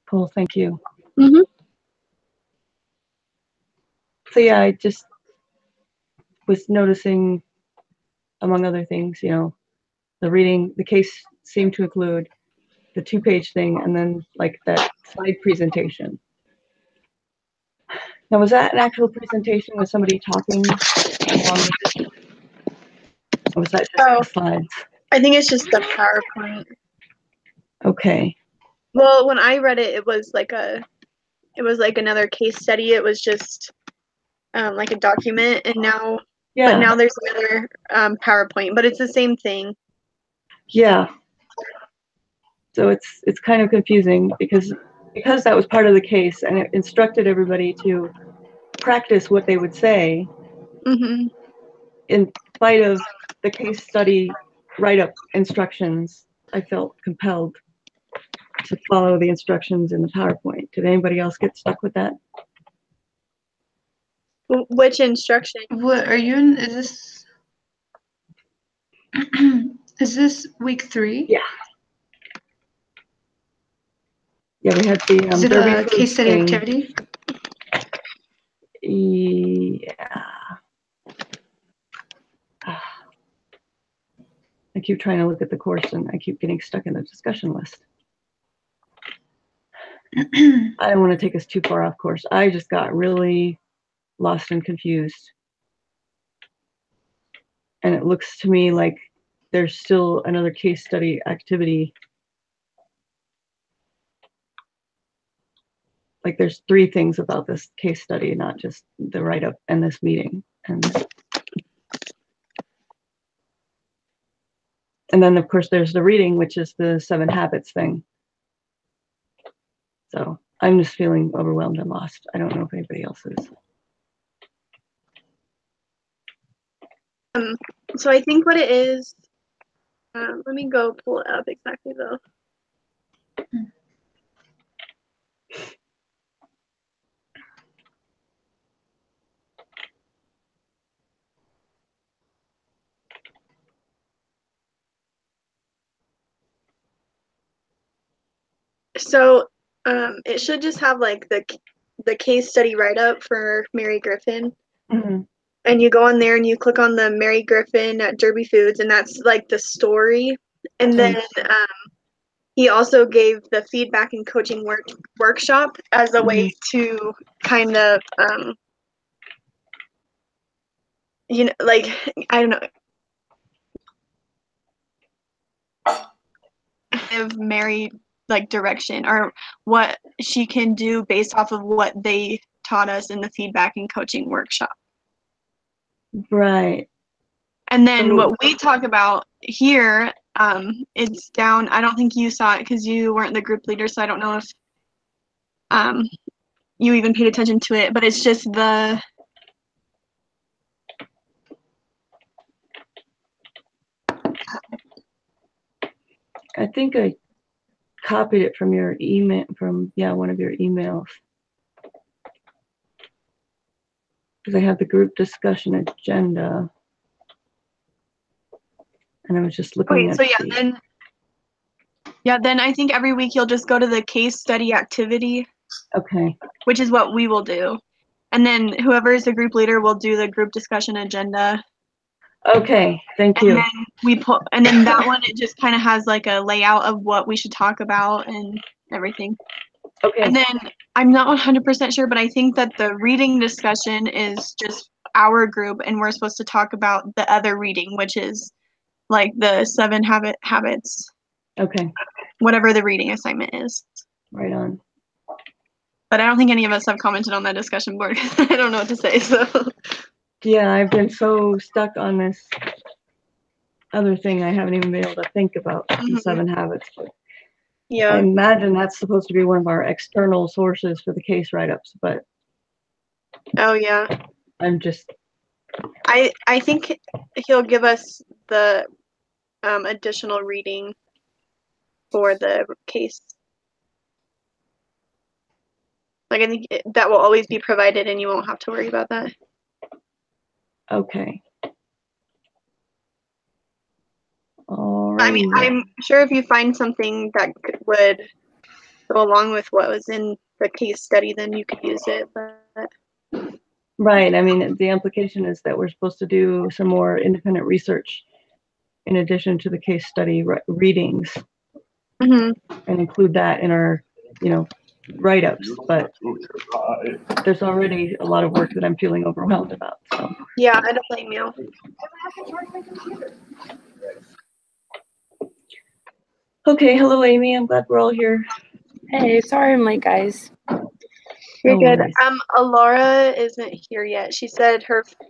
Cool, thank you. Mm-hmm. So yeah, I just was noticing, among other things, you know, the case seemed to include the 2-page thing and then like that slide presentation. Now, was that an actual presentation with somebody talking along with it? Or was that just the slides? I think it's just the PowerPoint. Okay. Well, when I read it, it was like another case study. It was just like a document, and now, Yeah. but now there's another PowerPoint, but it's the same thing. Yeah. So it's kind of confusing because that was part of the case and it instructed everybody to practice what they would say. Mm-hmm. In spite of the case study write-up instructions, I felt compelled to follow the instructions in the PowerPoint. Did anybody else get stuck with that? Which instruction? What are you in? Is this week 3? Yeah. Yeah, we had the Is it a case study thing. activity? Yeah. I keep trying to look at the course and I keep getting stuck in the discussion list. I don't want to take us too far off course. I just got really lost and confused. And it looks to me like there's still another case study activity. Like there's 3 things about this case study, not just the write-up and this meeting. And then of course there's the reading, which is the 7 habits thing. So I'm just feeling overwhelmed and lost. I don't know if anybody else is. So I think what it is, let me go pull it up exactly though. So it should just have like the case study write-up for Mary Griffin. Mm-hmm. And you go on there and you click on the Mary Griffin at Derby Foods, and that's like the story. And then he also gave the feedback and coaching workshop as a way to kind of, you know, like, I don't know, give Mary like direction or what she can do based off of what they taught us in the feedback and coaching workshop. Right. And then what we talk about here, it's down. I don't think you saw it because you weren't the group leader, so I don't know if you even paid attention to it, but it's just the I think I copied it from your email, from one of your emails. Because I have the group discussion agenda. And I was just looking at then I think every week you'll just go to the case study activity. Okay. Which is what we will do. And then whoever is the group leader will do the group discussion agenda. Okay, thank you. And then that one, it just kind of has like a layout of what we should talk about and everything. Okay. And then I'm not 100% sure, but I think that the reading discussion is just our group, and we're supposed to talk about the other reading, which is like the 7 habits. Okay. Whatever the reading assignment is. Right on. But I don't think any of us have commented on that discussion board because I don't know what to say. So. Yeah, I've been so stuck on this other thing I haven't even been able to think about the 7 habits. But yeah. I imagine that's supposed to be one of our external sources for the case write-ups, but. Oh yeah. I'm just. I think he'll give us the additional reading for the case. Like I think that will always be provided, and you won't have to worry about that. Okay. All right. I mean, I'm sure if you find something that would go along with what was in the case study, then you could use it. But Right. I mean, the implication is that we're supposed to do some more independent research in addition to the case study readings mhm. and include that in our, write-ups. But there's already a lot of work that I'm feeling overwhelmed about. So. Yeah, I don't blame you. Okay. Hello, Amy. I'm glad we're all here. Hey, sorry I'm late, guys. You're No good. worries. Alora isn't here yet. She said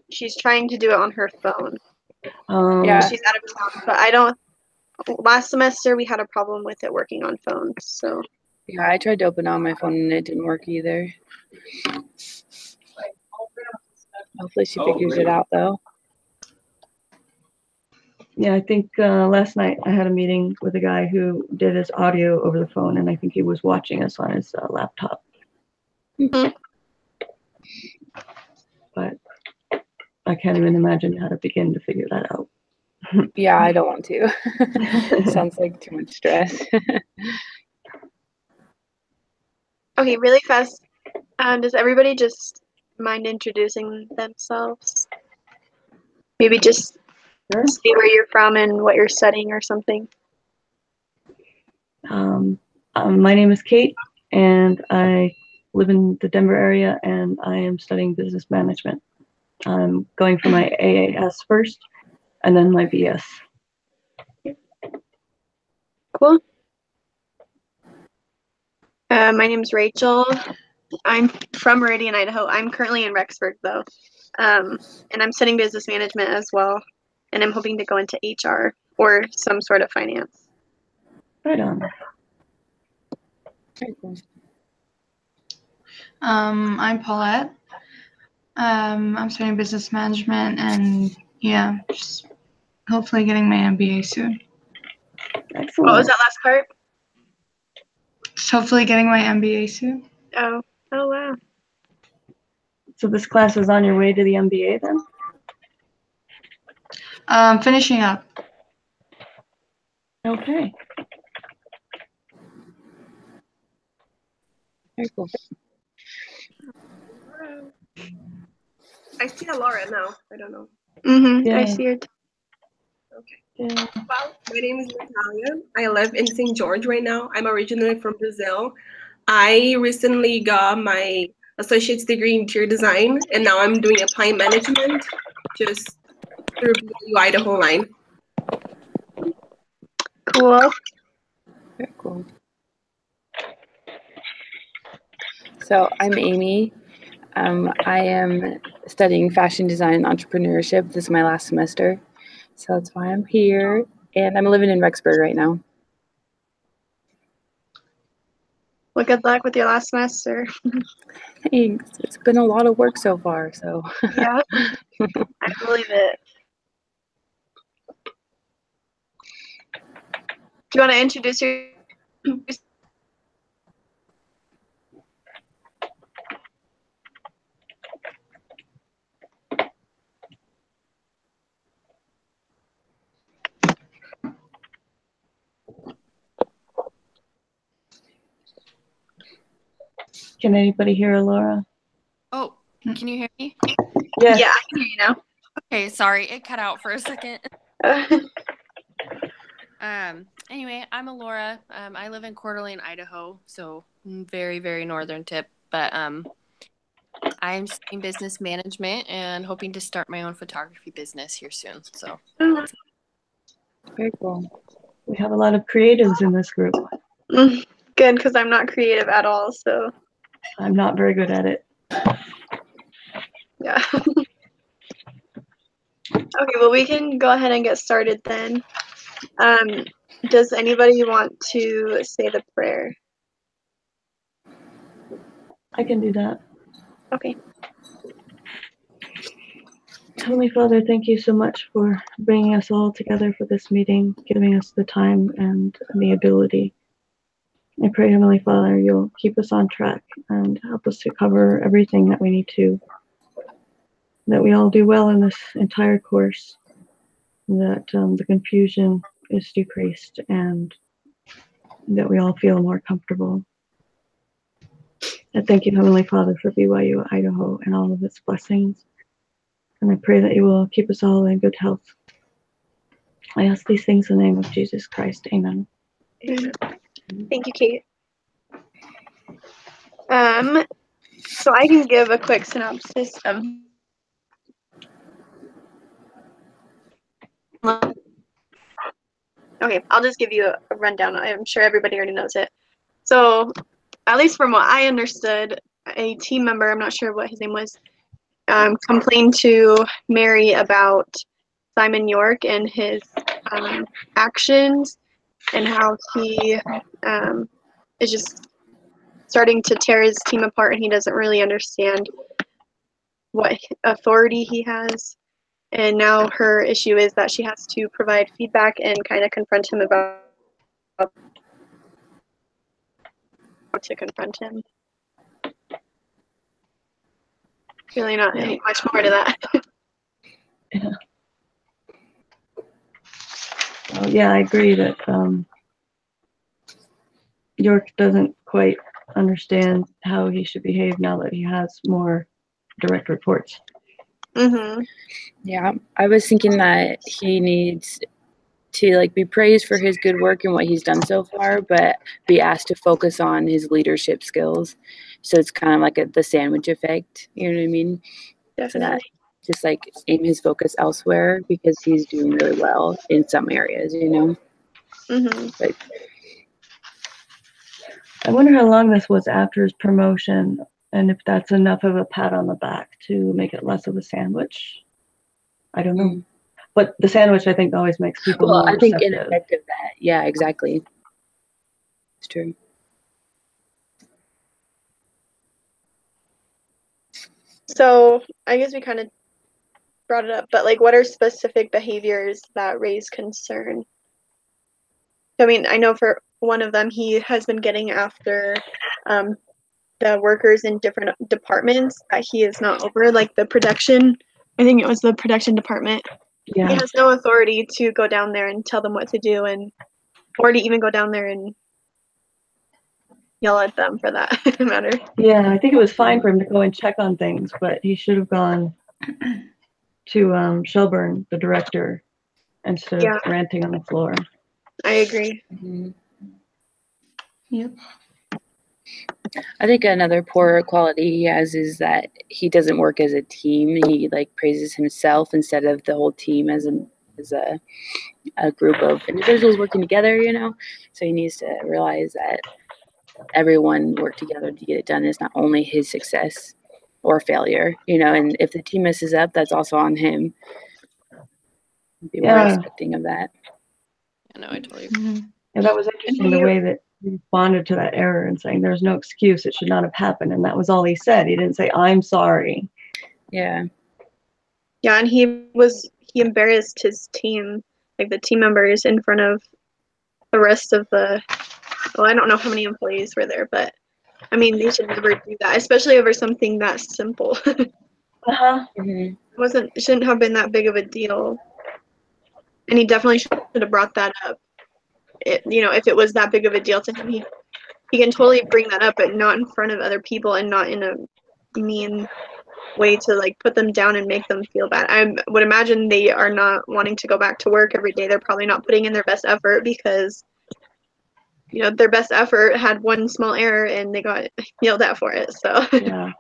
she's trying to do it on her phone. Yeah. She's out of town, but last semester we had a problem with it working on phones, so. Yeah, I tried to open it on my phone and it didn't work either. Hopefully she figures it out though. Yeah, I think last night I had a meeting with a guy who did his audio over the phone, and I think he was watching us on his laptop. Mhm. But I can't even imagine how to begin to figure that out. Yeah, I don't want to. Sounds like too much stress. Okay, really fast. Does everybody just mind introducing themselves? Maybe just Sure. say where you're from and what you're studying or something. My name is Kate, and I live in the Denver area, and I am studying business management. I'm going for my AAS first, and then my BS. Cool. My name's Rachel. I'm from Meridian, Idaho. I'm currently in Rexburg, though. And I'm studying business management as well. And I'm hoping to go into HR or some sort of finance. Right on. Very cool. I'm Paulette. I'm studying business management and yeah, just hopefully getting my MBA soon. Excellent. What was that last part? Just hopefully getting my MBA soon. Oh wow. So this class is on your way to the MBA then? Finishing up. Okay. Very cool. I see Laura now. I don't know. Mm-hmm. Yeah. I see it. Yeah. Well, my name is Natalia. I live in St. George right now. I'm originally from Brazil. I recently got my associate's degree in interior design, and now I'm doing applied management just through BYU Idaho line. Cool. Very cool. So I'm Amy. I am studying fashion design and entrepreneurship. This is my last semester. So that's why I'm here. And I'm living in Rexburg right now. Well, good luck with your last semester. Thanks. It's been a lot of work so far. So Yeah, I believe it. Do you want to introduce your? Can anybody hear Laura? Oh, can you hear me? Yes. Yeah, I can hear you now. Okay, sorry, it cut out for a second. Anyway, I'm Alora. I live in Coeur d'Alene, Idaho, so very, very northern tip. But I'm studying business management and hoping to start my own photography business here soon. So very cool. We have a lot of creatives in this group. Good, because I'm not creative at all. So I'm not very good at it. yeah. Okay, well, we can go ahead and get started then. Does anybody want to say the prayer? I can do that. Okay. Heavenly Father, thank you so much for bringing us all together for this meeting, giving us the time and the ability. I pray, Heavenly Father, you'll keep us on track and help us to cover everything that we need to, that we all do well in this entire course, that the confusion is decreased and that we all feel more comfortable I thank you, Heavenly Father, for BYU Idaho and all of its blessings. And I pray that you will keep us all in good health. I ask these things in the name of Jesus Christ. Amen. Thank you, Kate. So I can give a quick synopsis of. Okay, I'll just give you a rundown. I'm sure everybody already knows it. So, at least from what I understood, a team member, I'm not sure what his name was, complained to Mary about Simon York and his actions and how he is just starting to tear his team apart, and he doesn't really understand what authority he has. And now her issue is that she has to provide feedback and kind of confront him about how to confront him. Really not much more to that. Yeah. Well, yeah, I agree that York doesn't quite understand how he should behave now that he has more direct reports. Mm-hmm. Yeah, I was thinking that he needs to like be praised for his good work and what he's done so far, but be asked to focus on his leadership skills. So it's kind of like the sandwich effect. You know what I mean? So that Definitely. just like aim his focus elsewhere because he's doing really well in some areas, you know. Mm-hmm. But I wonder how long this was after his promotion and if that's enough of a pat on the back to make it less of a sandwich. I don't know. But the sandwich, I think, always makes people well, more I think in receptive. effect of that, yeah, exactly. It's true. So I guess we kind of brought it up, but like, what are specific behaviors that raise concern? I mean, I know for one of them, he has been getting after the workers in different departments that he is not over, like the production. I think it was the production department. Yeah. He has no authority to go down there and tell them what to do, and or to even go down there and yell at them for that matter. Yeah, I think it was fine for him to go and check on things, but he should have gone to Shelburne, the director, instead of ranting on the floor. I agree. Mm-hmm. Yep. I think another poor quality he has is that he doesn't work as a team. He like praises himself instead of the whole team as a group of individuals working together, you know. So he needs to realize that everyone worked together to get it done. It's not only his success or failure, you know, and if the team messes up, that's also on him. Be more expecting of that. I know, I totally Mm-hmm. agree. Yeah, that was interesting, the way that he responded to that error and saying there's no excuse, it should not have happened. And that was all he said. He didn't say, I'm sorry. Yeah. Yeah, and he embarrassed his team, like the team members, in front of the rest of the. Well, I don't know how many employees were there, but I mean, they should never do that, especially over something that simple. Uh-huh. Mm-hmm. It shouldn't have been that big of a deal, and he definitely should have brought that up. If it was that big of a deal to him, he can totally bring that up, but not in front of other people and not in a mean way to like put them down and make them feel bad. I would imagine they are not wanting to go back to work every day. They're probably not putting in their best effort because their best effort had one small error and they got yelled at for it. So Yeah.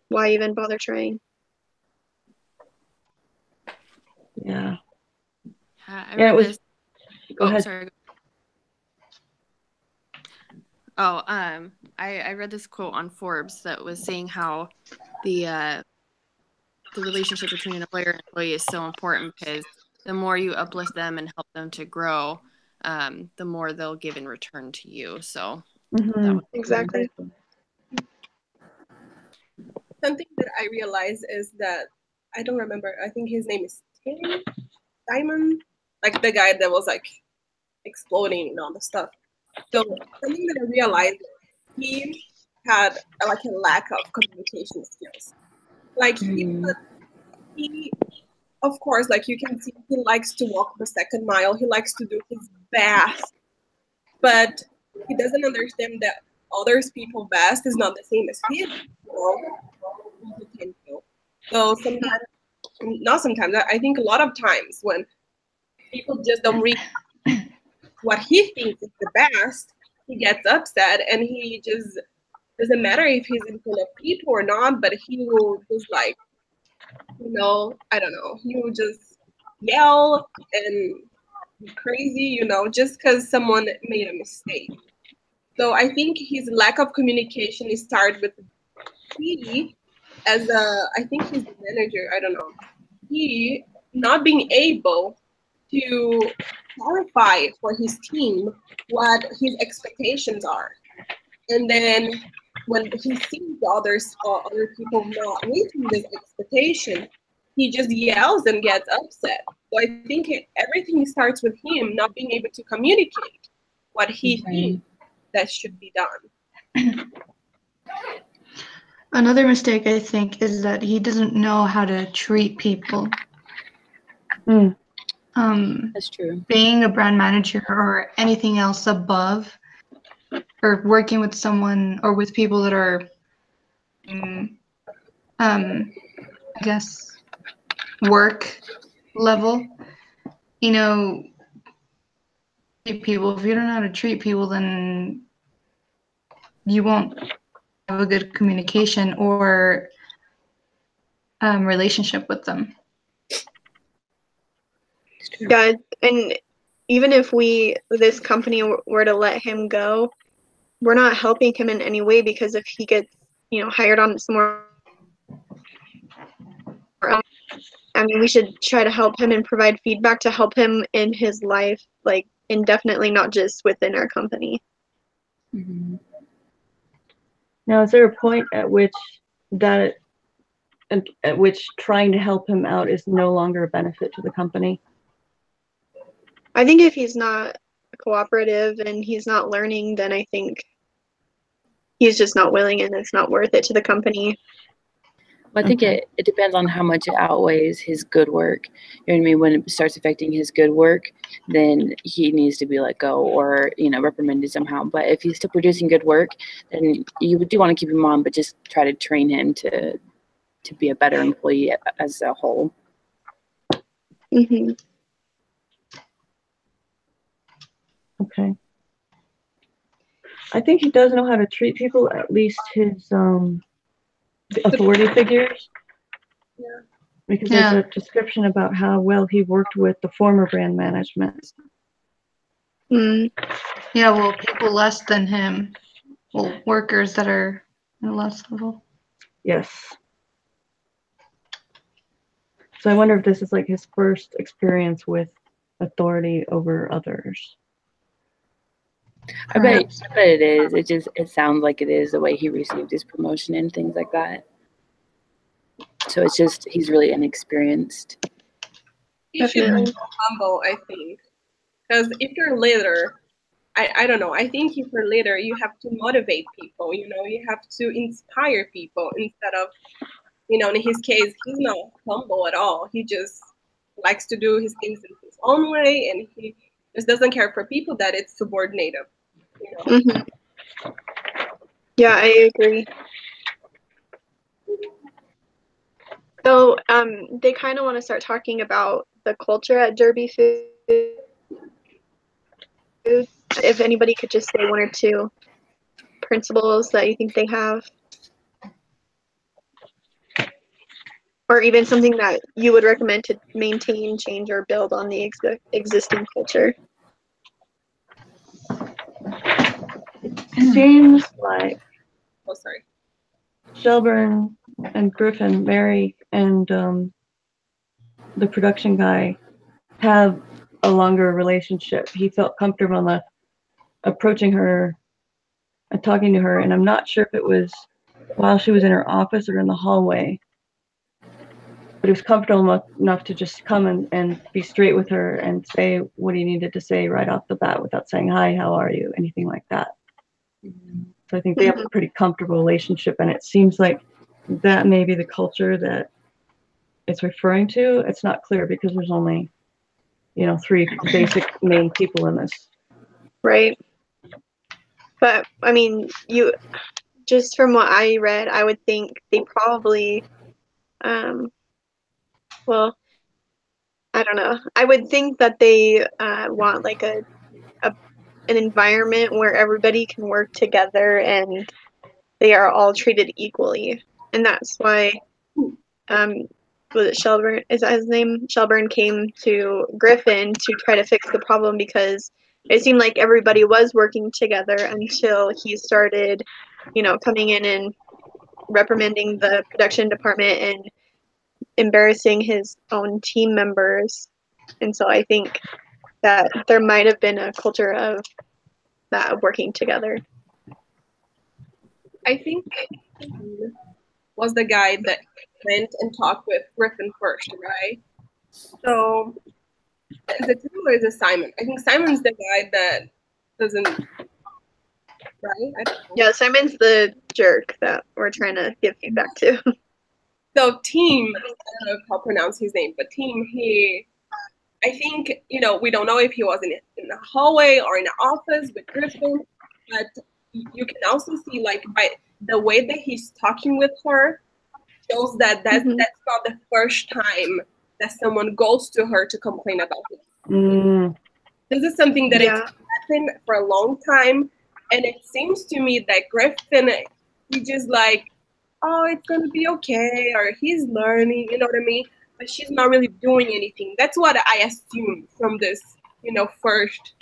why even bother trying? Yeah. I Yeah, read it was. this. Go ahead. Sorry. Oh, I read this quote on Forbes that was saying how the relationship between an employer and employee is so important because the more you uplift them and help them to grow, the more they'll give in return to you. So that was Exactly. Something that I realized is that I don't remember. I think his name is Simon, like the guy that was like exploding and all the stuff. So something that I realized, he had like a lack of communication skills. Like he of course, like you can see, he likes to walk the second mile. He likes to do his best, but he doesn't understand that others people best is not the same as his potential. So sometimes, not sometimes, I think a lot of times when people just don't read what he thinks is the best, he gets upset and he just doesn't matter if he's in front of people or not, but he will just like, I don't know, he will just yell and be crazy, just because someone made a mistake. So I think his lack of communication started with he, I think he's the manager, I don't know, he not being able to clarify for his team what his expectations are. And then when he sees other people not meeting this expectation, he just yells and gets upset. So I think everything starts with him not being able to communicate what he thinks that should be done. Another mistake, I think, is that he doesn't know how to treat people. That's true. Being a brand manager or anything else above, or working with someone or with people that are, I guess, work level, treat people. If you don't know how to treat people, then you won't have a good communication or relationship with them. Yeah, and even if this company were to let him go, we're not helping him in any way, because if he gets, hired on somewhere, I mean, we should try to help him and provide feedback to help him in his life, like indefinitely, not just within our company. Mm-hmm. Now, is there a point at which trying to help him out is no longer a benefit to the company? I think if he's not cooperative and he's not learning, then I think he's just not willing, and it's not worth it to the company. Well, I think it depends on how much it outweighs his good work. You know what I mean? When it starts affecting his good work, then he needs to be let go or, reprimanded somehow. But if he's still producing good work, then you do want to keep him on, but just try to train him to be a better employee as a whole. Mm-hmm. Okay. I think he does know how to treat people, at least his authority figures. Yeah. Because there's a description about how well he worked with the former brand management. Yeah, well, people less than him. Well, workers that are at a less level. Yes. So I wonder if this is like his first experience with authority over others. I bet it is. It sounds like it is the way he received his promotion and things like that. So it's just he's really inexperienced. He should be humble, I think, because if you're a leader, I don't know. I think if you're a leader, you have to motivate people. You have to inspire people instead of, in his case, he's not humble at all. He just likes to do his things in his own way, and he just doesn't care for people that it's subordinative. Mm-hmm. Yeah, I agree. So they kind of want to start talking about the culture at Derby Foods. If anybody could just say one or two principles that you think they have, or even something that you would recommend to maintain, change, or build on the existing culture. It seems like Oh, sorry. Shelburne and Griffin, Mary, and the production guy have a longer relationship. He felt comfortable approaching her and talking to her, and I'm not sure if it was while she was in her office or in the hallway, but he was comfortable enough to just come and be straight with her and say what he needed to say right off the bat without saying, "Hi, how are you?" anything like that. So I think they have a pretty comfortable relationship, and it seems like that may be the culture that it's referring to. It's not clear because there's only, 3 basic main people in this. Right. But I mean, just from what I read, I would think they probably, well, I don't know. I would think that they want like an environment where everybody can work together and they are all treated equally, and that's why was it Shelburne? Is that his name? Shelburne came to Griffin to try to fix the problem because it seemed like everybody was working together until he started, coming in and reprimanding the production department and embarrassing his own team members. And so I think that there might have been a culture of that working together. I think Tim was the guy that went and talked with Griffin first, right? So, is it Tim or is it Simon? I think Simon's the guy that doesn't, right? I don't know. Yeah, Simon's the jerk that we're trying to give feedback to. So Tim, I don't know how to pronounce his name, but Tim, I think, we don't know if he was in the hallway or in the office with Griffin, but you can also see, like, by the way that he's talking with her, shows that that's not the first time that someone goes to her to complain about it. This is something that it's happened for a long time, and it seems to me that Griffin, he just like, oh, it's gonna be okay, or he's learning, you know what I mean? But she's not really doing anything. That's what I assume from this, first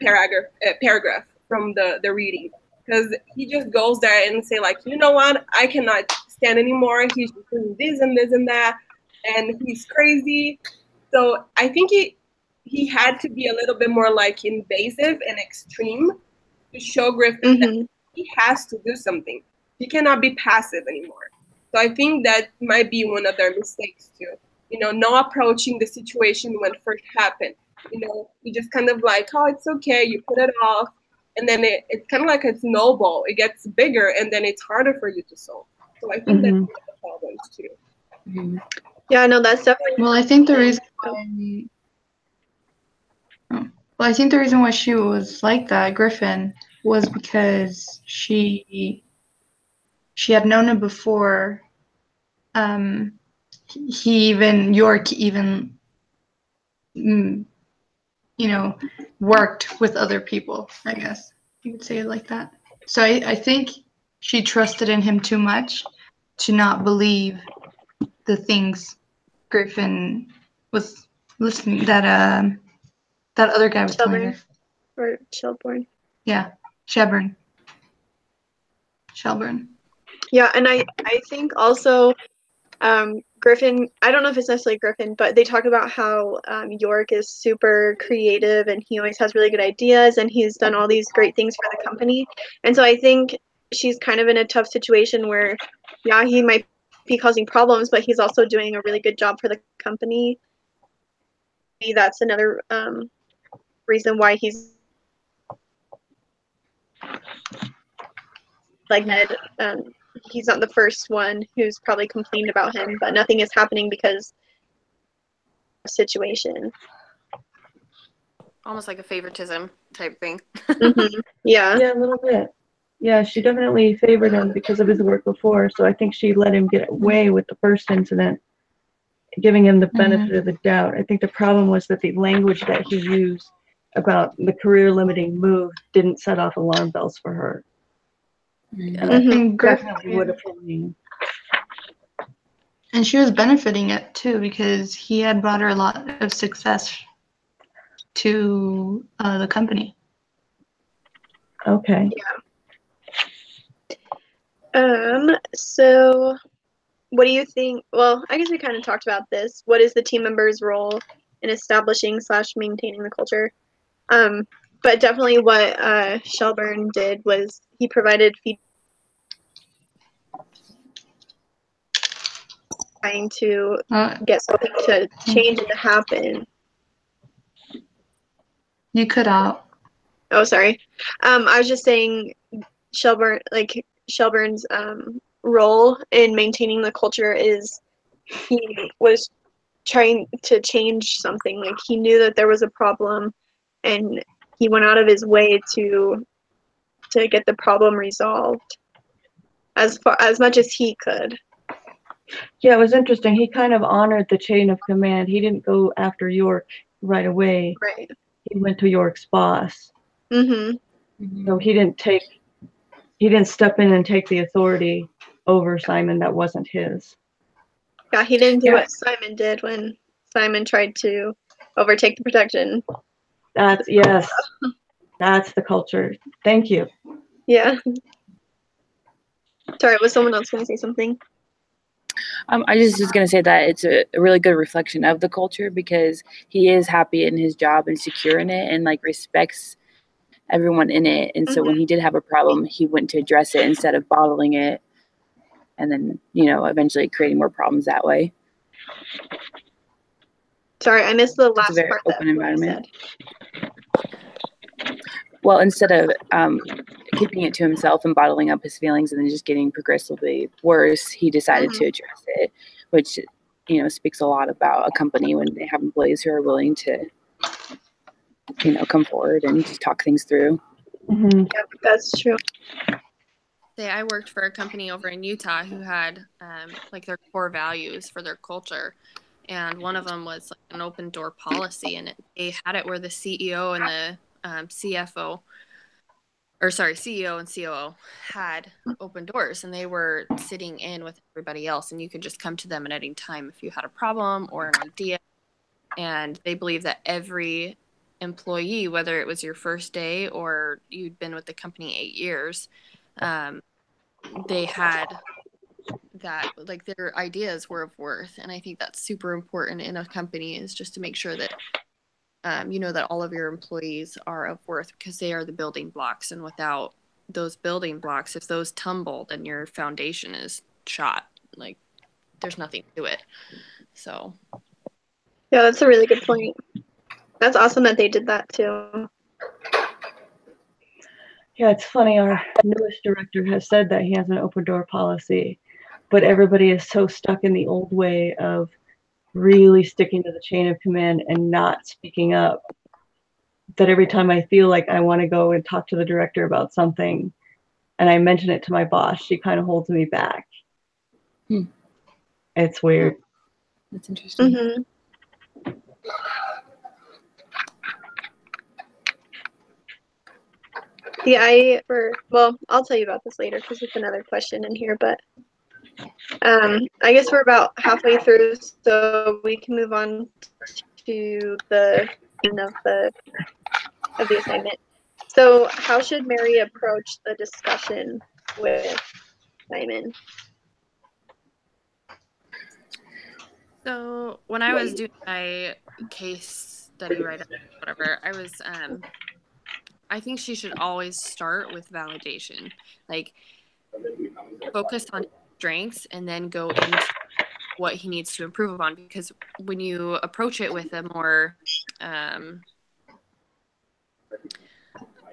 paragraph from the reading, because he just goes there and say like, you know what, I cannot stand anymore. He's just doing this and this and that, and he's crazy. So I think he had to be a little bit more like invasive and extreme to show Griffin that he has to do something. He cannot be passive anymore. So I think that might be one of their mistakes too. Not approaching the situation when it first happened. You just kind of like, oh, it's okay, you put it off, and then it's kind of like a snowball. It gets bigger, and then it's harder for you to solve. So I think that's one of the problems too. Yeah, no, that's definitely. Well, I think the reason why she was like that, Griffin, was because she had known him before. York even worked with other people, I guess you could say it like that. So I think she trusted in him too much to not believe the things Griffin was listening, that other guy was telling her. Or Shelburne. Yeah, Shelburne. Yeah, and I think also Griffin, I don't know if it's necessarily Griffin, but they talk about how York is super creative and he always has really good ideas and he's done all these great things for the company. And so I think she's kind of in a tough situation where, yeah, he might be causing problems, but he's also doing a really good job for the company. Maybe that's another reason why he's like Ned. He's not the first one who's probably complained about him, but nothing is happening because of the situation. Almost like a favoritism type thing. Yeah, a little bit. Yeah, she definitely favored him because of his work before, so I think she let him get away with the first incident, giving him the benefit of the doubt. I think the problem was that the language that he used about the career-limiting move didn't set off alarm bells for her. And I think definitely would have for me. And she was benefiting it too because he had brought her a lot of success to the company. Okay. Yeah. So what do you think? Well, I guess we kind of talked about this. What is the team member's role in establishing / maintaining the culture? But definitely what Shelburne did was he provided feedback trying to get something to change and to happen. You cut out. Oh, sorry. I was just saying Shelburne's role in maintaining the culture is he was trying to change something. Like he knew that there was a problem and he went out of his way to to get the problem resolved as much as he could. Yeah, it was interesting. He kind of honored the chain of command. He didn't go after York right away. Right. He went to York's boss. Mhm. So he didn't step in and take the authority over Simon that wasn't his. Yeah, he didn't do Yeah. what Simon did when Simon tried to overtake the protection. Yes, that's the culture. Thank you. Yeah. Sorry, was someone else going to say something? I just was going to say that it's a really good reflection of the culture because he is happy in his job and secure in it and like respects everyone in it. And so when he did have a problem, he went to address it instead of bottling it and then, eventually creating more problems that way. Sorry, I missed the It's a last very part open that you environment. said. Well, instead of keeping it to himself and bottling up his feelings and then just getting progressively worse, he decided to address it, which, speaks a lot about a company when they have employees who are willing to, come forward and just talk things through. Mm-hmm. Yeah, that's true. I worked for a company over in Utah who had like their core values for their culture. And one of them was like an open door policy. And they had it where the CEO and the CEO and COO had open doors, and they were sitting in with everybody else, and you could just come to them at any time if you had a problem or an idea. And they believe that every employee, whether it was your first day or you'd been with the company 8 years, they had that, like, their ideas were of worth. And I think that's super important in a company, is just to make sure that that all of your employees are of worth, because they are the building blocks. And without those building blocks, if those tumble, then your foundation is shot. Like, there's nothing to it. So. Yeah, that's a really good point. That's awesome that they did that too. Yeah, it's funny. Our newest director has said that he has an open door policy, but everybody is so stuck in the old way of really sticking to the chain of command and not speaking up, that every time I feel like I want to go and talk to the director about something and I mention it to my boss, she kind of holds me back. It's weird. That's interesting. Mm-hmm. Yeah, I'll tell you about this later because it's another question in here, but I guess we're about halfway through, so we can move on to the end of the assignment. So how should Mary approach the discussion with Simon? So when I was doing my case study write-up, whatever, I think she should always start with validation. Like, focus on strengths and then go into what he needs to improve upon. Because when you approach it with a more on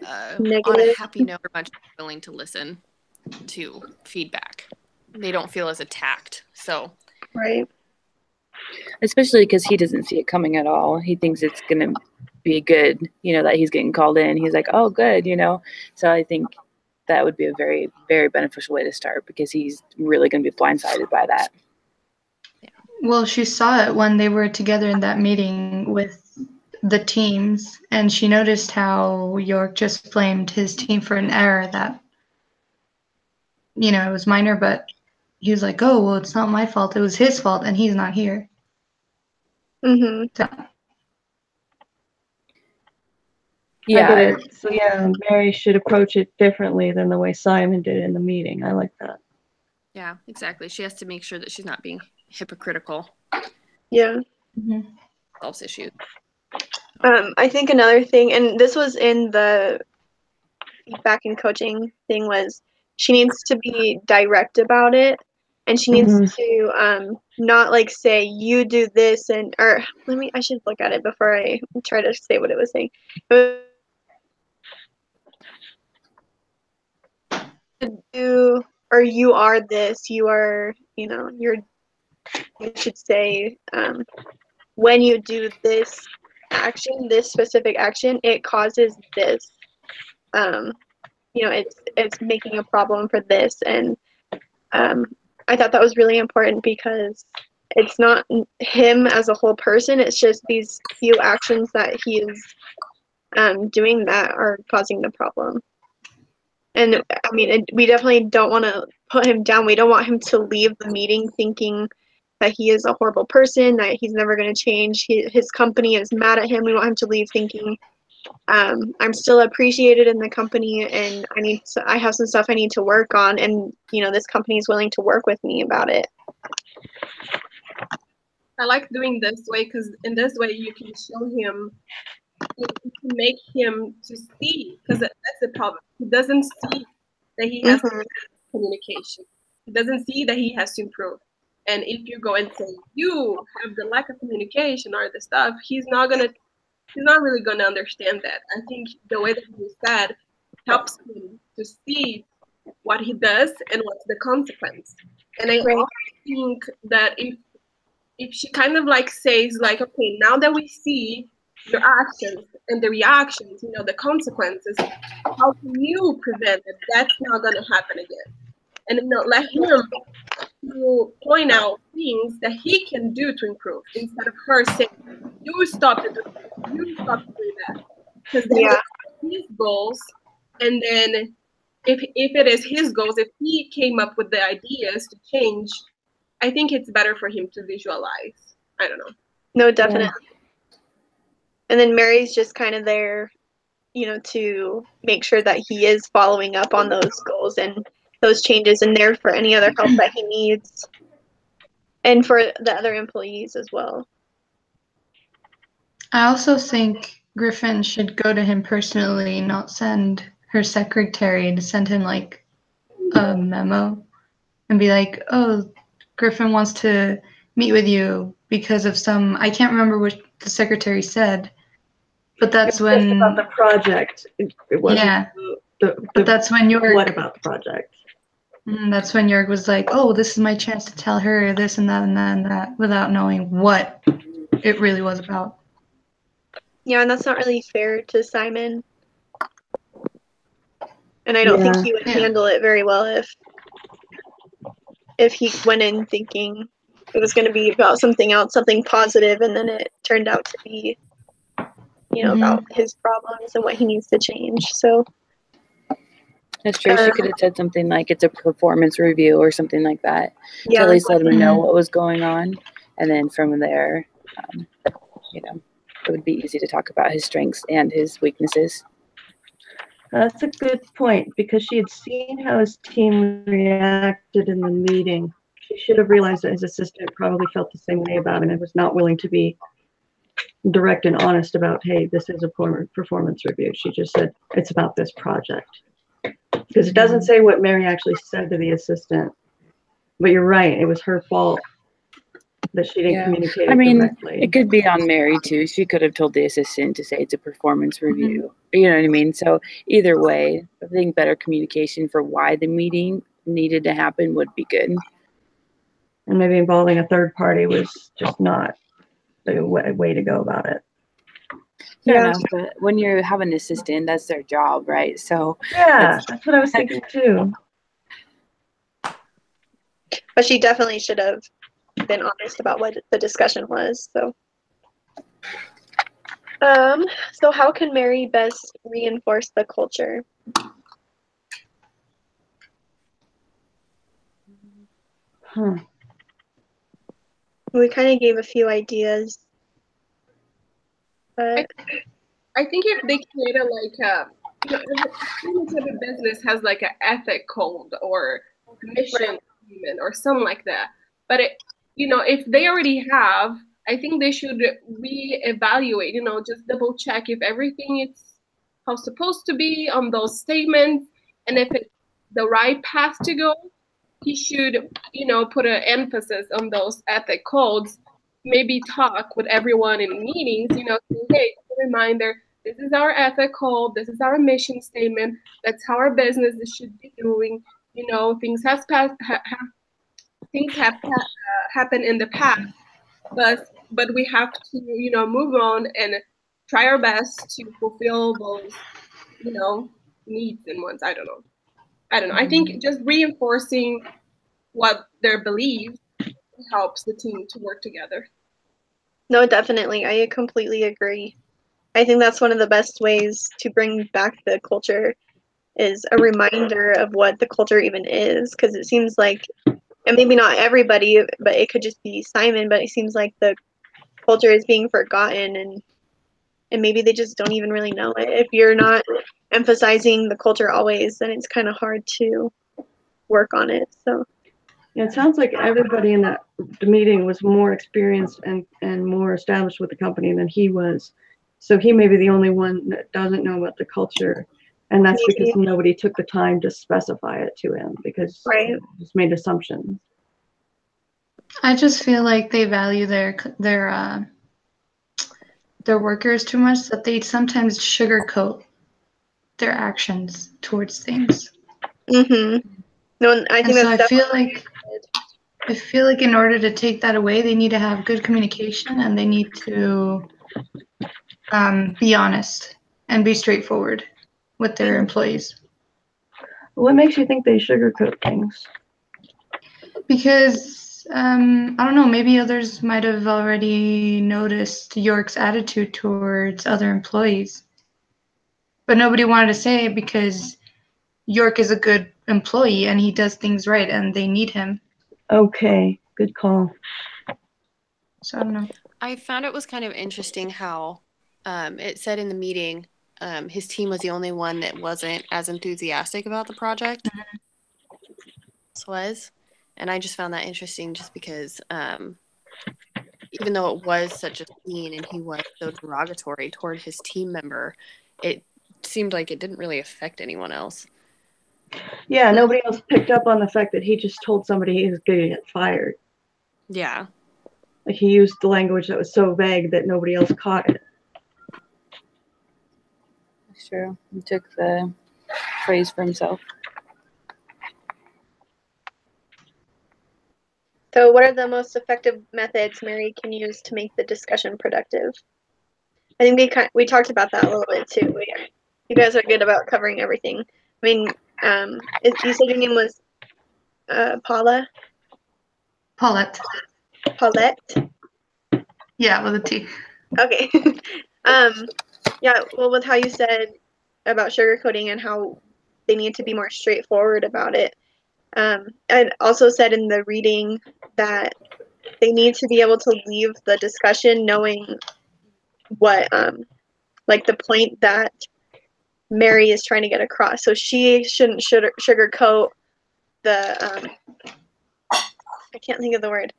a happy note, they're much more willing to listen to feedback. They don't feel as attacked. So. Right. Especially because he doesn't see it coming at all. He thinks it's going to be good, that he's getting called in. He's like, oh, good, So I think that would be a very, very beneficial way to start, because he's really going to be blindsided by that. Yeah. Well, she saw it when they were together in that meeting with the teams, and she noticed how York just blamed his team for an error that, it was minor, but he was like, oh, well, it's not my fault. It was his fault, and he's not here. Mm-hmm. So. Yeah. I get it. So yeah, Mary should approach it differently than the way Simon did in the meeting. I like that. Yeah, exactly. She has to make sure that she's not being hypocritical. Yeah. Mm-hmm. Solves issues. I think another thing, and this was in the feedback and coaching thing, was she needs to be direct about it, and she needs to not like say you do this or I should look at it before I try to say what it was saying. Or you are this, you are, you should say, when you do this specific action, it causes this it's making a problem for this. And I thought that was really important because it's not him as a whole person, it's just these few actions that he is doing that are causing the problem. And I mean, we definitely don't want to put him down. We don't want him to leave the meeting thinking that he is a horrible person, that he's never going to change. His company is mad at him. We want him to leave thinking, I'm still appreciated in the company, and I have some stuff I need to work on, and this company is willing to work with me about it. I like doing this way because in this way you can show him, you can make him to see, because that's the problem. He doesn't see that he has communication. He doesn't see that he has to improve. And if you go and say you have the lack of communication or the stuff, he's not really gonna understand that. I think the way that you said helps him to see what he does and what's the consequence. And I also think that if she kind of like says like, okay, now that we see your actions and the reactions, the consequences, how can you prevent that that's not gonna happen again? And let him to point out things that he can do to improve instead of her saying, you stop doing that. Because then his goals, and then if it is his goals, if he came up with the ideas to change, I think it's better for him to visualize. I don't know. No, definitely. Yeah. And then Mary's just kind of there, to make sure that he is following up on those goals and those changes, and there for any other help that he needs, and for the other employees as well. I also think Griffin should go to him personally, not send her secretary to send him like a memo and be like, oh, Griffin wants to meet with you because of I can't remember what the secretary said, but that's when about the project. It wasn't. Yeah. But that's when York. What about the project? That's when York was like, oh, this is my chance to tell her this and that and that and that, without knowing what it really was about. Yeah, and that's not really fair to Simon. And I don't think he would handle it very well if he went in thinking it was going to be about something else, something positive, and then it turned out to be, about his problems and what he needs to change. So that's true. She could have said something like it's a performance review or something like that to at least let him know what was going on, and then from there, it would be easy to talk about his strengths and his weaknesses. That's a good point, because she had seen how his team reacted in the meeting. She should have realized that his assistant probably felt the same way about him and was not willing to be direct and honest about, hey, this is a performance review. She just said, it's about this project. Because it doesn't say what Mary actually said to the assistant. But you're right, it was her fault that she didn't communicate correctly. It could be on Mary too. She could have told the assistant to say it's a performance review. You know what I mean? So either way, I think better communication for why the meeting needed to happen would be good. And maybe involving a third party was just not the way to go about it. Yeah, but when you have an assistant, that's their job, right? So that's what I was thinking too. But she definitely should have been honest about what the discussion was. So how can Mary best reinforce the culture? We kind of gave a few ideas, but I think if they create every business has like an ethic code or mission statement or something like that. But if they already have, I think they should reevaluate. Just double check if everything is how it's supposed to be on those statements, and if it's the right path to go. He should, put an emphasis on those ethic codes. Maybe talk with everyone in meetings. Say, hey, just a reminder. This is our ethic code. This is our mission statement. That's how our business should be doing. Things have happened in the past, but we have to move on and try our best to fulfill those needs and wants. I don't know. I think just reinforcing what their beliefs helps the team to work together. No, definitely. I completely agree. I think that's one of the best ways to bring back the culture is a reminder of what the culture even is. Because it seems like, and maybe not everybody, but it could just be Simon, but it seems like the culture is being forgotten and maybe they just don't even really know it. If you're not emphasizing the culture always, then it's kind of hard to work on it. So Yeah, it sounds like everybody in the meeting was more experienced and more established with the company than he was. So he may be the only one that doesn't know about the culture. And that's because nobody took the time to specify it to him because Right. he just made assumptions. I just feel like they value their workers too much that they sometimes sugarcoat their actions towards things. Mm-hmm. No, and I think And so that's I feel like in order to take that away, they need to have good communication and they need to be honest and be straightforward with their employees. What makes you think they sugarcoat things? Because I don't know, maybe others might have already noticed York's attitude towards other employees, but nobody wanted to say it because York is a good employee and he does things right and they need him. Okay, good call. So I don't know. I found it was kind of interesting how it said in the meeting his team was the only one that wasn't as enthusiastic about the project. Was, and I just found that interesting just because even though it was such a scene and he was so derogatory toward his team member, it seemed like it didn't really affect anyone else. Yeah, nobody else picked up on the fact that he just told somebody he was going to get fired. Yeah. Like he used the language that was so vague that nobody else caught it. That's true. He took the praise for himself. So what are the most effective methods Mary can use to make the discussion productive? I think we talked about that a little bit too. You guys are good about covering everything. I mean, you said your name was Paula? Paulette. Paulette? Yeah, with a T. Okay. Yeah, well, with how you said about sugarcoating and how they need to be more straightforward about it. I also said in the reading that they need to be able to leave the discussion knowing what, like the point that Mary is trying to get across. So she shouldn't sugarcoat the, I can't think of the word.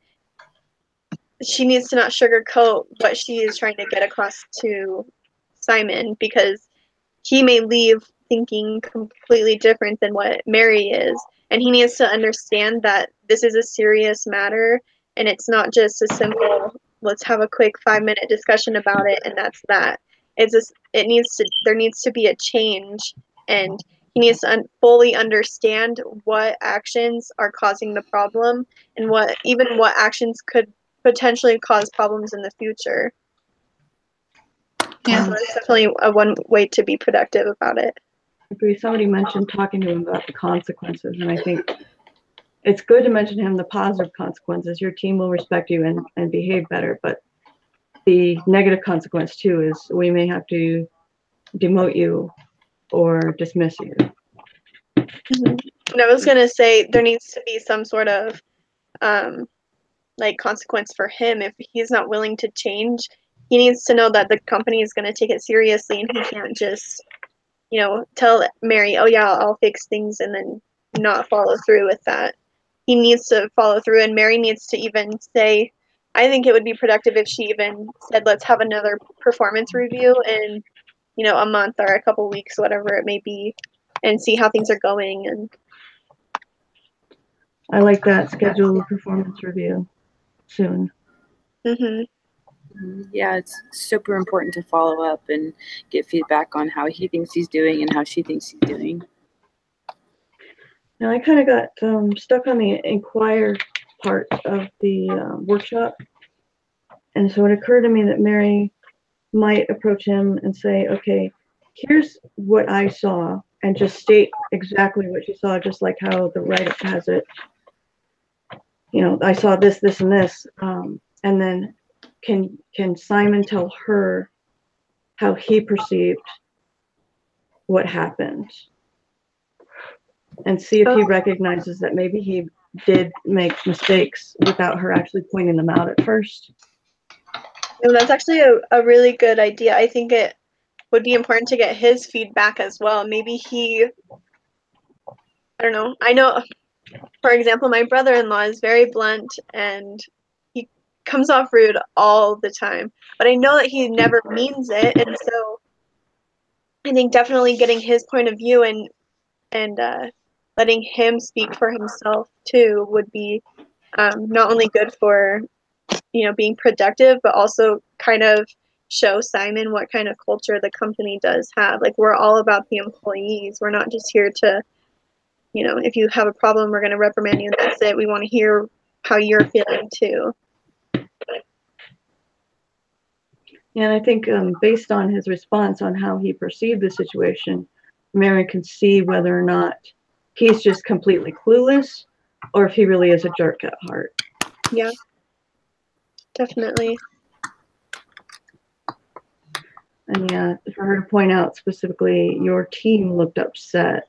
She needs to not sugarcoat what she is trying to get across to Simon because he may leave thinking completely different than what Mary is. And he needs to understand that this is a serious matter and it's not just a simple, let's have a quick 5-minute discussion about it and that's that. There needs to be a change and he needs to fully understand what actions are causing the problem and what actions could potentially cause problems in the future. Yeah. So that's definitely one way to be productive about it. Somebody mentioned talking to him about the consequences, and I think it's good to mention to him the positive consequences. Your team will respect you and behave better, but the negative consequence too is we may have to demote you or dismiss you. And I was gonna say there needs to be some sort of like consequence for him if he's not willing to change. He needs to know that the company is going to take it seriously and he can't just, tell Mary, oh yeah, I'll fix things and then not follow through with that. He needs to follow through and Mary needs to even say, I think it would be productive if she even said, let's have another performance review in, a month or a couple weeks, whatever it may be, and see how things are going. And I like that. Schedule a performance review soon. Yeah, it's super important to follow up and get feedback on how he thinks he's doing and how she thinks he's doing. Now I kind of got stuck on the inquire part of the workshop. And so it occurred to me that Mary might approach him and say, okay, here's what I saw and just state exactly what she saw, just like how the write-up has it. You know, I saw this, this, and this, and then can Simon tell her how he perceived what happened, and see if he recognizes that maybe he did make mistakes without her actually pointing them out at first. No, that's actually a really good idea. I think it would be important to get his feedback as well. Maybe I don't know. I know, for example, my brother-in-law is very blunt and he comes off rude all the time. But I know that he never means it, and so I think definitely getting his point of view and letting him speak for himself too would be not only good for being productive, but also kind of show Simon what kind of culture the company does have. Like, we're all about the employees. We're not just here to, if you have a problem, we're going to reprimand you and that's it. We want to hear how you're feeling too. Yeah, and I think based on his response on how he perceived the situation, Mary can see whether or not he's just completely clueless or if he really is a jerk at heart. Yeah, definitely. And yeah, for her to point out specifically, your team looked upset,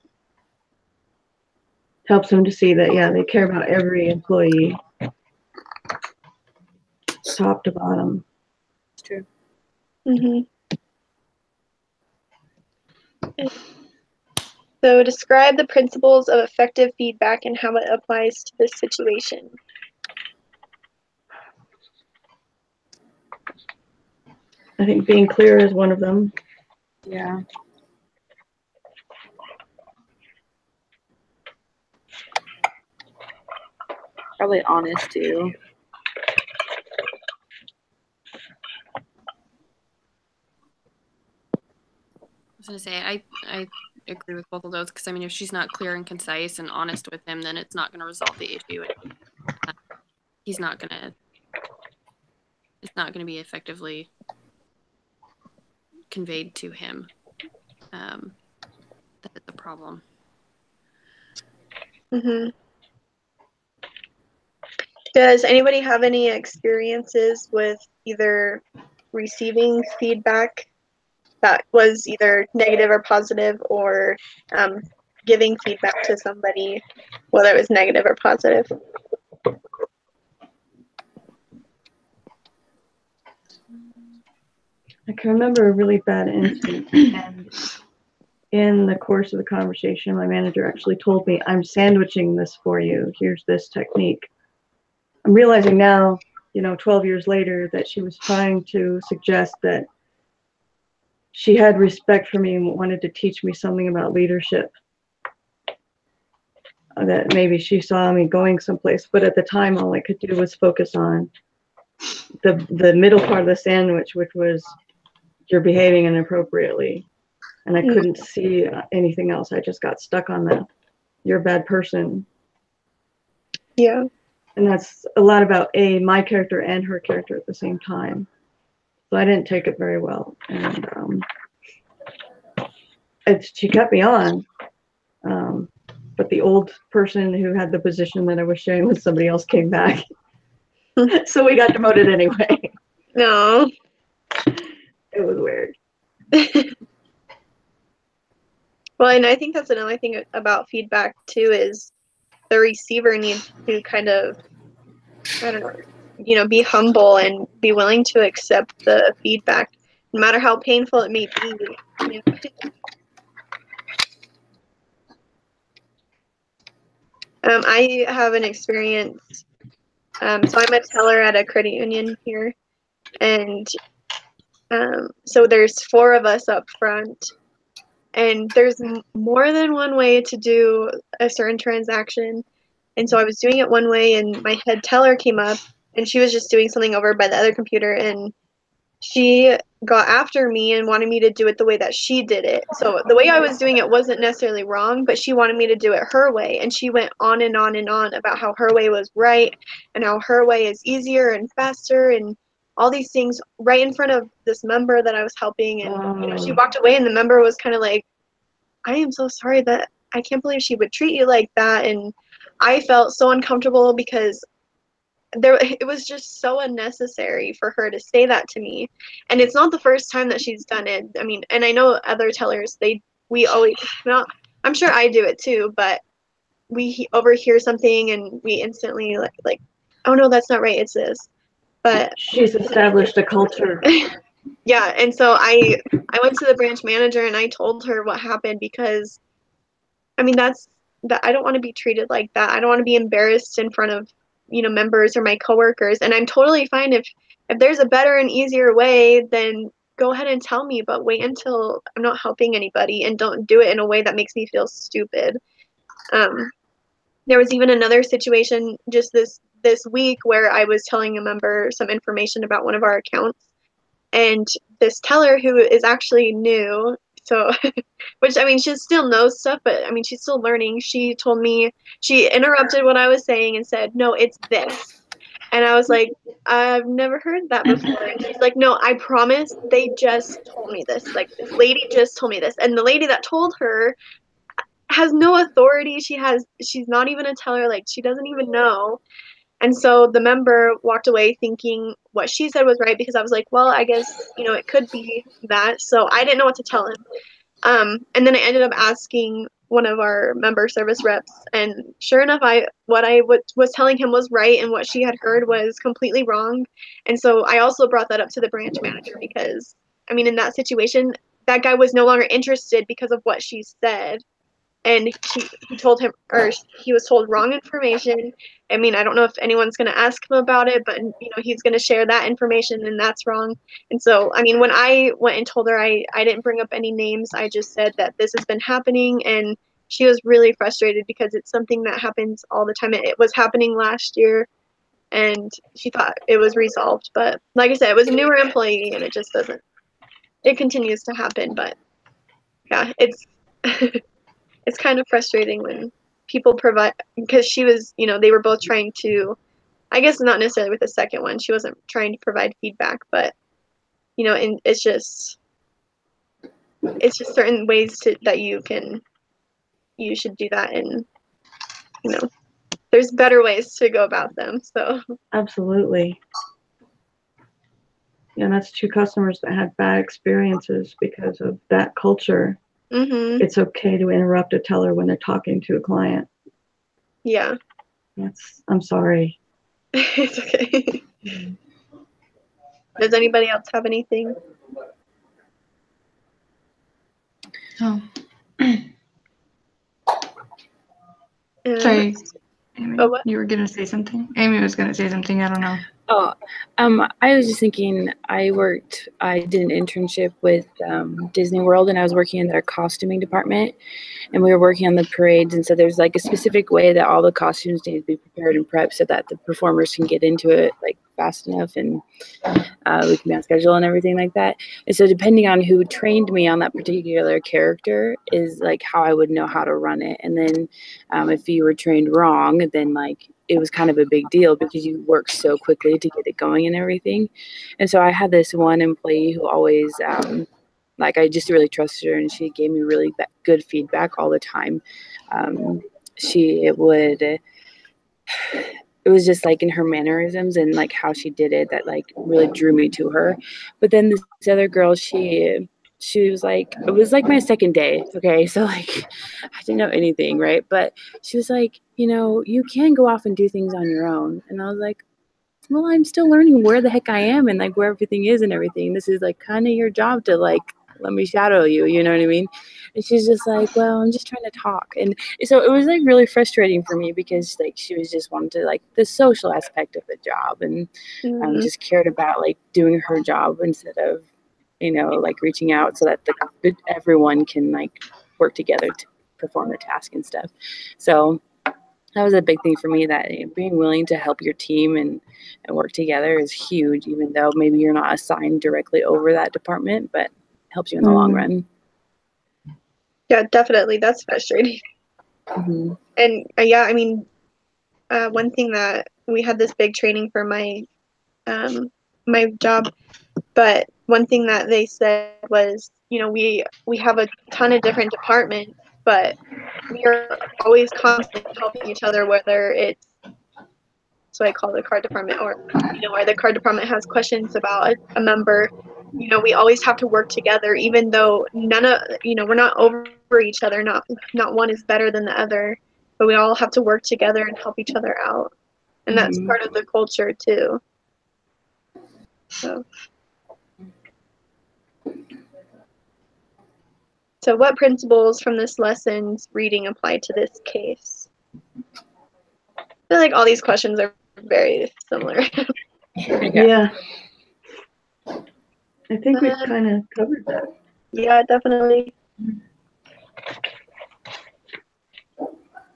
helps him to see that, yeah, they care about every employee, top to bottom. It's true. Mm-hmm. So describe the principles of effective feedback and how it applies to this situation. I think being clear is one of them. Yeah. Probably honest too. I was gonna say I agree with both of those, because I mean, if she's not clear and concise and honest with him, then it's not going to resolve the issue. It's not going to be effectively conveyed to him. That's the problem. Mm-hmm. Does anybody have any experiences with either receiving feedback that was either negative or positive, or giving feedback to somebody, whether it was negative or positive? I can remember a really bad incident, and in the course of the conversation, my manager actually told me, I'm sandwiching this for you. Here's this technique. I'm realizing now, 12 years later, that she was trying to suggest that she had respect for me and wanted to teach me something about leadership. That maybe she saw me going someplace, but at the time, all I could do was focus on the middle part of the sandwich, which was you're behaving inappropriately. And I couldn't see anything else. I just got stuck on that. You're a bad person. Yeah. And that's a lot about my character and her character at the same time. So I didn't take it very well. And she kept me on. But the old person who had the position that I was sharing with somebody else came back. So we got demoted anyway. No. It was weird. Well, and I think that's another thing about feedback too, is the receiver needs to kind of, I don't know, be humble and be willing to accept the feedback, no matter how painful it may be. I have an experience. So I'm a teller at a credit union here, and so there's 4 of us up front. And there's more than one way to do a certain transaction. And so I was doing it one way, and my head teller came up, and she was just doing something over by the other computer, and she got after me and wanted me to do it the way that she did it. So the way I was doing it wasn't necessarily wrong, but she wanted me to do it her way. And she went on and on and on about how her way was right and how her way is easier and faster and all these things right in front of this member that I was helping. And she walked away, and the member was kind of like, I am so sorry that I can't believe she would treat you like that. And I felt so uncomfortable because it was just so unnecessary for her to say that to me. And it's not the first time that she's done it. I mean, and I know other tellers, we always, not, I'm sure I do it too, but we overhear something and we instantly like, oh no, that's not right, it's this. But She's established a culture. yeah, and so I went to the branch manager and I told her what happened, because I mean that I don't want to be treated like that. I don't want to be embarrassed in front of, members or my coworkers. And I'm totally fine if there's a better and easier way, then go ahead and tell me, but wait until I'm not helping anybody, and don't do it in a way that makes me feel stupid. There was even another situation just this week where I was telling a member some information about one of our accounts, and this teller, who is actually new, so which, I mean, she still knows stuff, but I mean, she's still learning. She told me, she interrupted what I was saying and said, no, it's this. And I was like, I've never heard that before. And she's like, no, I promise, they just told me this. Like, this lady just told me this. And the lady that told her has no authority. She's not even a teller. Like, she doesn't even know. And so the member walked away thinking what she said was right, because I was like, well, I guess, it could be that. So I didn't know what to tell him. And then I ended up asking one of our member service reps, and sure enough, what I was telling him was right, and what she had heard was completely wrong. And so I also brought that up to the branch manager, because, I mean, in that situation, that guy was no longer interested because of what she said. And he told him, or he was told wrong information. I mean, I don't know if anyone's going to ask him about it, but he's going to share that information, and that's wrong. And so, I mean, when I went and told her, I didn't bring up any names. I just said that this has been happening, and she was really frustrated because it's something that happens all the time. It was happening last year, and she thought it was resolved. But like I said, it was a newer employee, and it just doesn't. It continues to happen, but yeah, it's it's kind of frustrating when people provide, because she was, they were both trying to, I guess not necessarily with the second one, she wasn't trying to provide feedback, but, and it's just certain ways that you should do that. And, there's better ways to go about them. So Absolutely. And that's two customers that had bad experiences because of that culture. mm-hmm. It's okay to interrupt a teller when they're talking to a client. Yeah. I'm sorry. It's okay. Does anybody else have anything? Oh. Sorry, Amy, Oh, what? you were going to say something? Amy was going to say something. I don't know. Oh, I was just thinking, I did an internship with Disney World, and I was working in their costuming department, and we were working on the parades. And so there's like a specific way that all the costumes need to be prepared and prepped so that the performers can get into it like fast enough, and we can be on schedule and everything like that. And so depending on who trained me on that particular character is like how I would know how to run it. And then if you were trained wrong, then like it was kind of a big deal because you work so quickly to get it going and everything. And so I had this one employee who always, like, I just really trusted her, and she gave me really good feedback all the time. It was just like in her mannerisms and like how she did it that like really drew me to her. But then this other girl, she was like, it was like my second day. Okay. So like, I didn't know anything. Right. But she was like, you can go off and do things on your own. And I was like, well, I'm still learning where the heck I am and like where everything is and everything. This is like kind of your job to like, let me shadow you, you know what I mean? And she's just like, well, I'm just trying to talk. And so it was like really frustrating for me because like she was just wanting to like the social aspect of the job, and just cared about like doing her job instead of, like reaching out so that everyone can like work together to perform the task and stuff. So that was a big thing for me, that being willing to help your team and work together is huge, even though maybe you're not assigned directly over that department, but helps you in the long run. Yeah, definitely. That's frustrating. Mm-hmm. And yeah, I mean, one thing that we had this big training for my my job, but one thing that they said was we have a ton of different departments, but we are always constantly helping each other, whether it's, so I call the card department, or or the card department has questions about a member. We always have to work together, even though none of we're not over each other. Not one is better than the other, but we all have to work together and help each other out, and that's part of the culture too. So what principles from this lesson's reading apply to this case? I feel like all these questions are very similar. Yeah. I think we've kind of covered that. Yeah, definitely.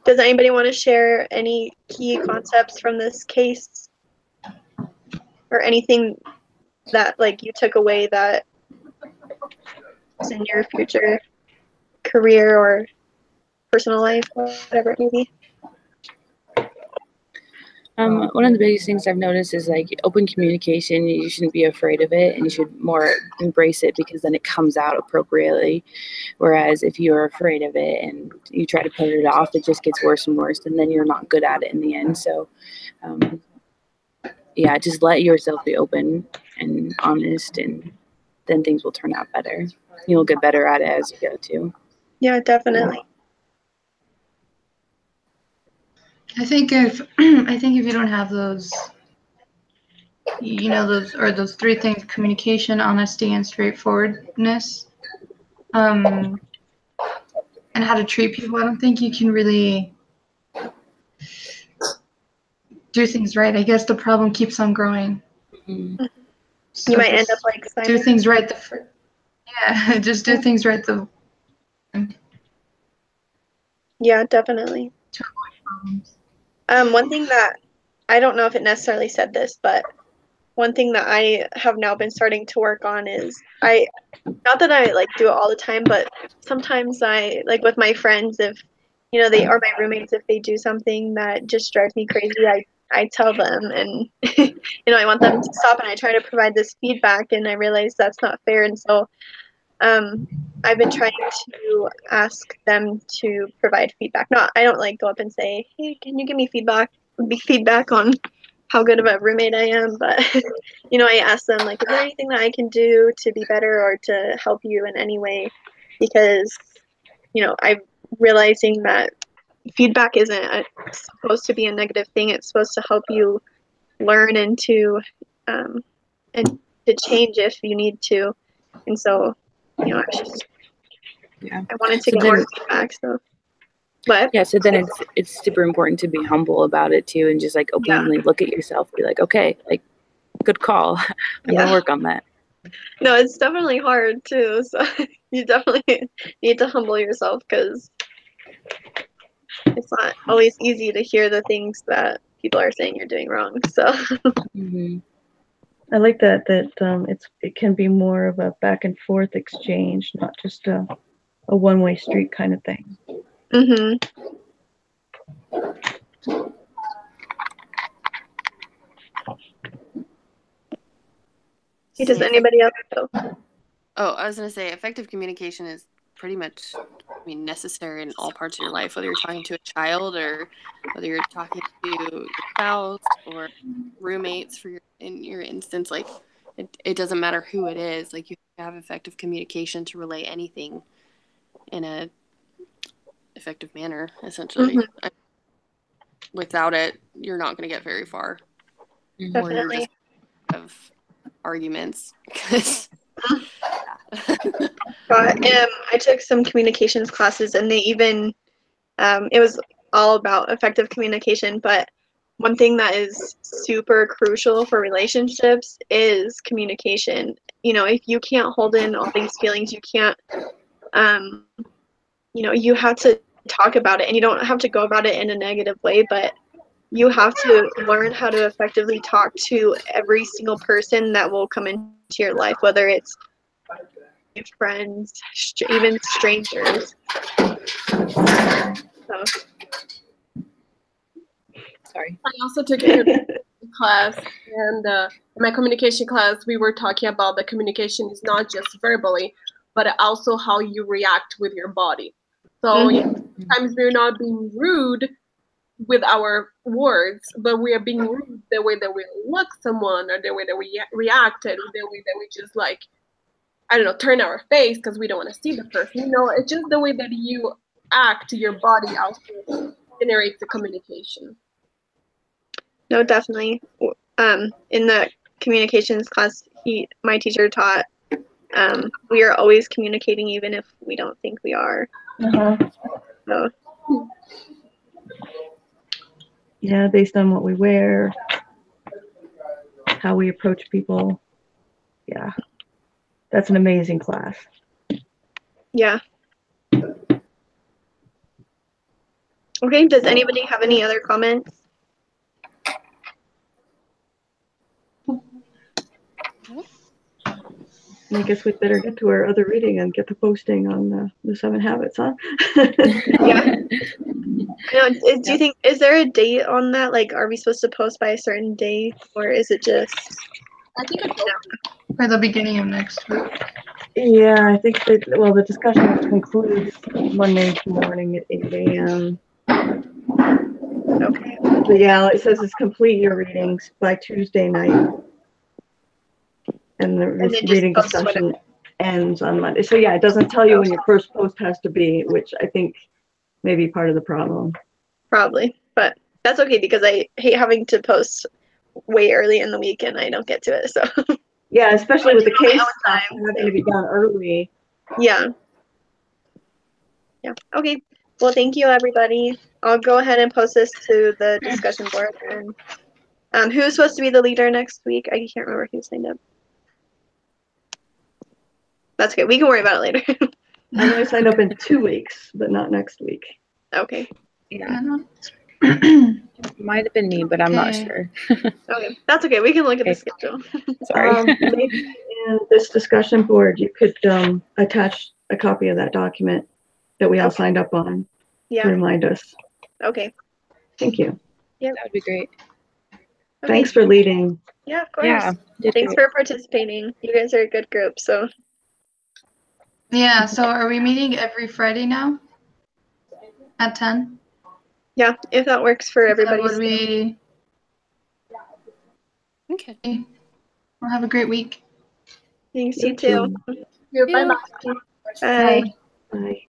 Does anybody want to share any key concepts from this case? Or anything that you took away that is in your future career or personal life, whatever it may be? One of the biggest things I've noticed is open communication. You shouldn't be afraid of it, and you should more embrace it, because then it comes out appropriately. Whereas if you're afraid of it and you try to put it off, it just gets worse and worse, and then you're not good at it in the end. So, yeah, just let yourself be open and honest, and then things will turn out better. You'll get better at it as you go too. Yeah, definitely. I think if you don't have those, those three things: communication, honesty, and straightforwardness, and how to treat people, I don't think you can really do things right. I guess the problem keeps on growing. Mm-hmm. So you might end up like Simon. Do things right just do things right Yeah, definitely. To avoid problems. One thing that, I don't know if it necessarily said this, but one thing that I have now been starting to work on is, not that I do it all the time, but sometimes I, with my friends, if they or my roommates, if they do something that just drives me crazy, I tell them, and I want them to stop, and I try to provide this feedback, and I realize that's not fair, and so I've been trying to ask them to provide feedback. I don't go up and say, hey, can you give me feedback on how good of a roommate I am, but I ask them, is there anything that I can do to be better or to help you in any way? Because I'm realizing that feedback isn't supposed to be a negative thing. It's supposed to help you learn and to change if you need to. And so I wanted to get more feedback. So, but yeah, so then it's super important to be humble about it too, and just openly look at yourself, be okay, good call. I'm gonna work on that. No, it's definitely hard too. So you definitely need to humble yourself, because it's not always easy to hear the things that people are saying you're doing wrong. So. Mm-hmm. I like that it can be more of a back and forth exchange, not just a one-way street kind of thing. Mm-hmm. Does anybody else go? Oh, I was going to say, effective communication is pretty much, necessary in all parts of your life, whether you're talking to a child or whether you're talking to your spouse or roommates in your instance. It doesn't matter who it is. You have effective communication to relay anything in a effective manner, essentially. Mm-hmm. Without it, you're not going to get very far. Definitely. Or you're just have arguments. I took some communications classes, and they even it was all about effective communication, but one thing that is super crucial for relationships is communication. If you can't hold in all these feelings, you can't you have to talk about it, and you don't have to go about it in a negative way, but you have to learn how to effectively talk to every single person that will come into your life, whether it's friends, even strangers. So. Sorry. I also took a class, and in my communication class, we were talking about the communication is not just verbally, but also how you react with your body. So sometimes we're not being rude with our words, but we are being rude the way that we look someone, or the way that we reacted, or the way that we just like, I don't know, turn our face because we don't want to see the person. You know, it's just the way that you act, your body also generates the communication. No, definitely. In the communications class, my teacher taught, we are always communicating even if we don't think we are. So, Yeah, based on what we wear, how we approach people. Yeah, that's an amazing class. yeah. Okay, does anybody have any other comments? I guess we'd better get to our other reading and get the posting on the 7 Habits, huh? Yeah. Do you think, is there a date on that? Like, are we supposed to post by a certain date, or is it just? I think it's For the beginning of next week. Yeah, I think that, well, the discussion concludes Monday morning at 8 a.m. Okay. But yeah, it says it's complete your readings by Tuesday night. And the And then just reading post discussion ends on Monday. So yeah, it doesn't tell you when your first post has to be, which I think may be part of the problem. Probably, but that's okay because I hate having to post way early in the week and I don't get to it. So Yeah, especially with the On my case own stuff time, having to be done early. yeah. Okay. Well, thank you, everybody. I'll go ahead and post this to the discussion board. And who's supposed to be the leader next week? I can't remember who signed up. That's okay. We can worry about it later. I know I signed up in 2 weeks, but not next week. Okay. Yeah, Okay. might have been me, but I'm not Okay. sure. Okay. That's okay. We can look at the Okay. schedule. Sorry. Maybe in this discussion board, you could attach a copy of that document that we all Okay. signed up on to Yeah. remind us. Okay. Thank you. That would be great. Okay. Thanks for leading. Yeah, of course. Yeah. did Thanks great. for participating. You guys are a good group. So Yeah, so are we meeting every Friday now? At 10? yeah, if that works for everybody. Would we? Okay. Well, have a great week. Thanks, you You too. too. Bye-bye. Bye. Bye.